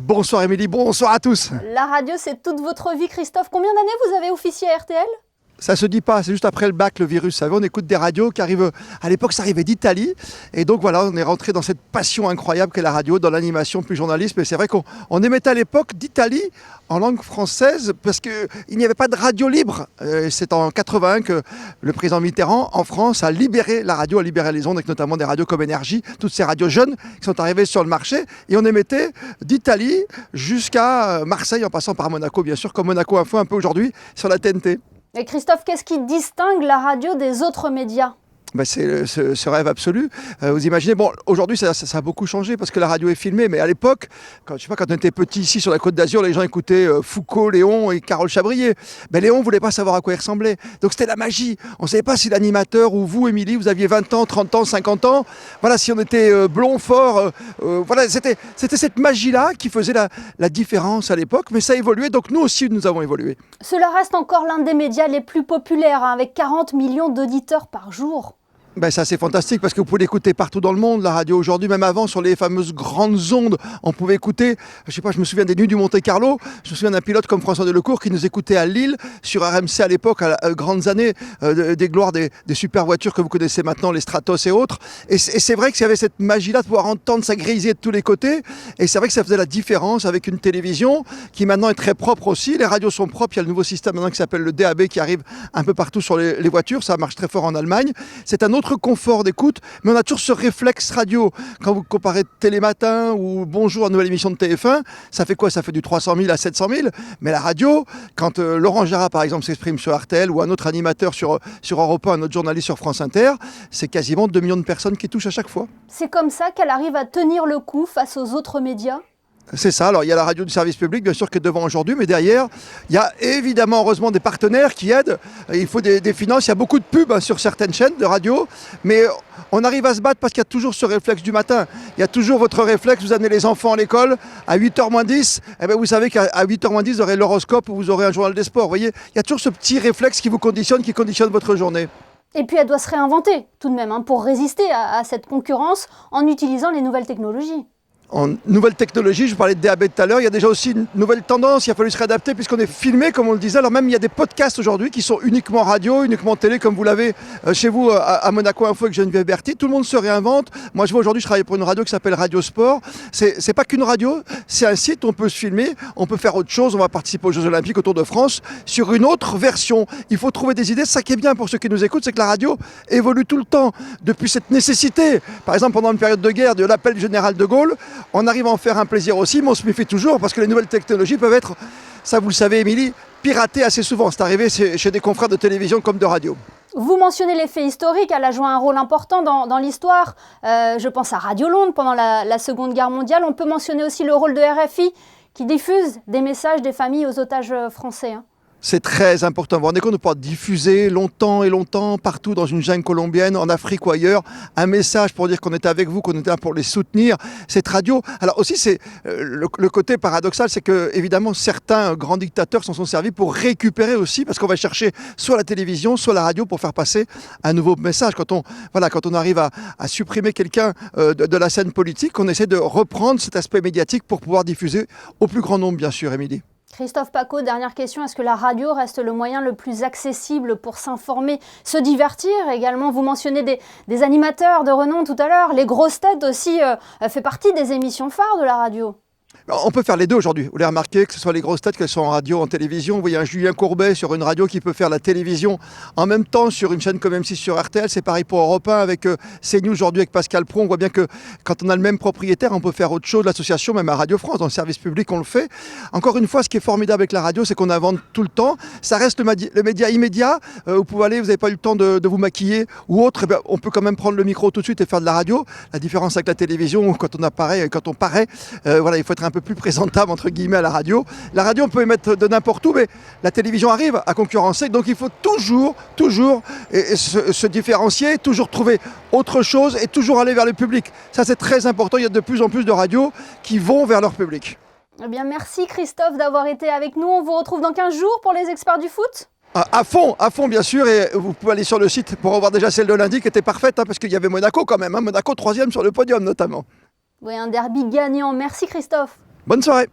Bonsoir Émilie, bonsoir à tous. La radio, c'est toute votre vie, Christophe. Combien d'années vous avez officié à RTL ? Ça se dit pas, c'est juste après le bac, le virus. Vous savez, on écoute des radios qui arrivent, à l'époque ça arrivait d'Italie. Et donc voilà, on est rentré dans cette passion incroyable qu'est la radio, dans l'animation, plus journalisme. Et c'est vrai qu'on émettait à l'époque d'Italie en langue française parce qu'il n'y avait pas de radio libre. C'est en 81 que le président Mitterrand, en France, a libéré la radio, a libéré les ondes, avec notamment des radios comme Énergie, toutes ces radios jeunes qui sont arrivées sur le marché. Et on émettait d'Italie jusqu'à Marseille, en passant par Monaco, bien sûr, comme Monaco Info un peu aujourd'hui, sur la TNT. Et Christophe, qu'est-ce qui distingue la radio des autres médias ? C'est ce rêve absolu. Vous imaginez, bon, aujourd'hui ça a beaucoup changé parce que la radio est filmée, mais à l'époque, quand on était petit ici sur la Côte d'Azur, les gens écoutaient Foucault, Léon et Carole Chabrier. Léon ne voulait pas savoir à quoi il ressemblait. Donc c'était la magie. On ne savait pas si l'animateur ou vous, Émilie, vous aviez 20 ans, 30 ans, 50 ans. Voilà, si on était blond, fort. Voilà, c'était cette magie-là qui faisait la différence à l'époque. Mais ça a évolué, donc nous aussi, nous avons évolué. Cela reste encore l'un des médias les plus populaires, avec 40 millions d'auditeurs par jour. Ça c'est fantastique parce que vous pouvez l'écouter partout dans le monde, la radio aujourd'hui, même avant sur les fameuses grandes ondes, on pouvait écouter, je me souviens des Nuits du Monte-Carlo, je me souviens d'un pilote comme François Delecourt qui nous écoutait à Lille, sur RMC à l'époque, à grandes années, des gloires des super voitures que vous connaissez maintenant, les Stratos et autres, et c'est vrai qu'il y avait cette magie-là de pouvoir entendre ça grésiller de tous les côtés, et c'est vrai que ça faisait la différence avec une télévision qui maintenant est très propre aussi, les radios sont propres, il y a le nouveau système maintenant qui s'appelle le DAB qui arrive un peu partout sur les voitures, ça marche très fort en Allemagne, c'est un autre confort d'écoute, mais on a toujours ce réflexe radio. Quand vous comparez Télématin ou Bonjour, à nouvelle émission de TF1, ça fait quoi ? Ça fait du 300 000 à 700 000. Mais la radio, quand Laurent Gérard, par exemple, s'exprime sur RTL ou un autre animateur sur Europe 1, un autre journaliste sur France Inter, c'est quasiment 2 millions de personnes qui touchent à chaque fois. C'est comme ça qu'elle arrive à tenir le coup face aux autres médias ? C'est ça, alors il y a la radio du service public bien sûr qui est devant aujourd'hui, mais derrière il y a évidemment heureusement des partenaires qui aident, il faut des finances, il y a beaucoup de pubs sur certaines chaînes de radio, mais on arrive à se battre parce qu'il y a toujours ce réflexe du matin, il y a toujours votre réflexe, vous amenez les enfants à l'école à 8h moins 10, vous savez qu'à 8h moins 10 vous aurez l'horoscope ou vous aurez un journal des sports, vous voyez, il y a toujours ce petit réflexe qui vous conditionne, qui conditionne votre journée. Et puis elle doit se réinventer tout de même pour résister à cette concurrence en utilisant les nouvelles technologies. En nouvelle technologie, je vous parlais de DAB tout à l'heure, il y a déjà aussi une nouvelle tendance, il a fallu se réadapter puisqu'on est filmé comme on le disait, alors même il y a des podcasts aujourd'hui qui sont uniquement radio, uniquement télé comme vous l'avez chez vous à Monaco Info avec Geneviève Berthy, tout le monde se réinvente, moi je vois aujourd'hui je travaille pour une radio qui s'appelle Radio Sport, c'est pas qu'une radio, c'est un site où on peut se filmer, on peut faire autre chose, on va participer aux Jeux Olympiques, au Tour de France, sur une autre version, il faut trouver des idées, ça qui est bien pour ceux qui nous écoutent, c'est que la radio évolue tout le temps, depuis cette nécessité, par exemple pendant une période de guerre, de l'appel du général de Gaulle, on arrive à en faire un plaisir aussi, mais on se méfie toujours parce que les nouvelles technologies peuvent être, ça vous le savez Émilie, piratées assez souvent. C'est arrivé chez des confrères de télévision comme de radio. Vous mentionnez les faits historiques, elle a joué un rôle important dans l'histoire. Je pense à Radio Londres pendant la Seconde Guerre mondiale. On peut mentionner aussi le rôle de RFI qui diffuse des messages des familles aux otages français. C'est très important. Vous vous rendez compte de pouvoir diffuser longtemps et longtemps, partout dans une jungle colombienne, en Afrique ou ailleurs, un message pour dire qu'on était avec vous, qu'on était là pour les soutenir. Cette radio, alors aussi, c'est le côté paradoxal, c'est que évidemment certains grands dictateurs s'en sont servis pour récupérer aussi, parce qu'on va chercher soit la télévision, soit la radio pour faire passer un nouveau message. Quand on arrive à supprimer quelqu'un de la scène politique, on essaie de reprendre cet aspect médiatique pour pouvoir diffuser au plus grand nombre, bien sûr, Émilie. Christophe Pacaud, dernière question, est-ce que la radio reste le moyen le plus accessible pour s'informer, se divertir également? Vous mentionnez des animateurs de renom tout à l'heure, les grosses têtes aussi fait partie des émissions phares de la radio. On peut faire les deux aujourd'hui. Vous l'avez remarqué, que ce soit les grosses têtes, qu'elles soient en radio, en télévision. Vous voyez un Julien Courbet sur une radio qui peut faire la télévision en même temps sur une chaîne comme M6 sur RTL. C'est pareil pour Europe 1 avec CNews aujourd'hui avec Pascal Praud. On voit bien que quand on a le même propriétaire, on peut faire autre chose. L'association, même à Radio France, dans le service public, on le fait. Encore une fois, ce qui est formidable avec la radio, c'est qu'on invente tout le temps. Ça reste le média immédiat. Vous pouvez aller, vous n'avez pas eu le temps de vous maquiller ou autre. On peut quand même prendre le micro tout de suite et faire de la radio. La différence avec la télévision, quand on apparaît, quand on paraît, il faut être un peu plus présentable entre guillemets à la radio. La radio, on peut émettre de n'importe où, mais la télévision arrive à concurrencer, donc il faut toujours se différencier, toujours trouver autre chose et toujours aller vers le public. Ça, c'est très important. Il y a de plus en plus de radios qui vont vers leur public. Eh bien, merci Christophe d'avoir été avec nous. On vous retrouve dans 15 jours pour les experts du foot. À fond bien sûr, et vous pouvez aller sur le site pour revoir déjà celle de lundi qui était parfaite, parce qu'il y avait Monaco quand même, Monaco 3e sur le podium notamment. Oui, un derby gagnant. Merci Christophe. Bonne soirée.